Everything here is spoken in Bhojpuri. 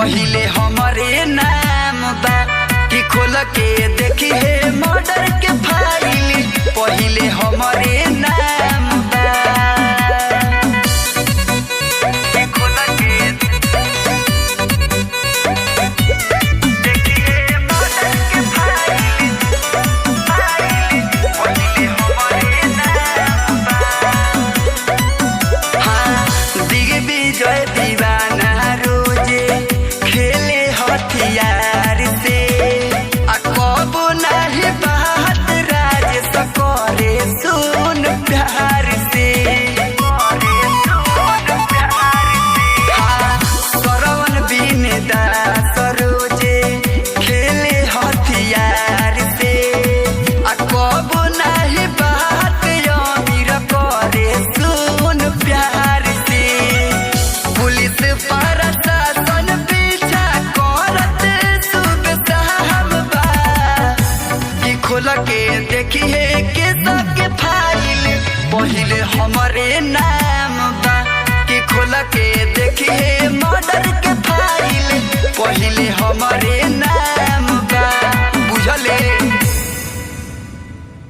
पहिले हमारे नाम बा कि खोल के देखी है मर्डर के फाइल पहिले हमारे नाम बा कि खोल के देखी है मर्डर के फाइल पहिले हमारे नाम बा। हाँ दिग्विजय दीवाना रोजे खेले हथियार से कब नहीं बात राज सकोरे सुन प्यार से हाँ सरवन बिन दास रोजे खेले हथियार से कब नहीं बात अमीर करे सुन प्यार से पुलिस प्रशासन पीछा करत सुबह शाम बा कि खोल के देखी है के सबके फाइल पहिले हमारे नाम बा कि खोल के देखी है मर्डर के फाइल पहिले हमारे नाम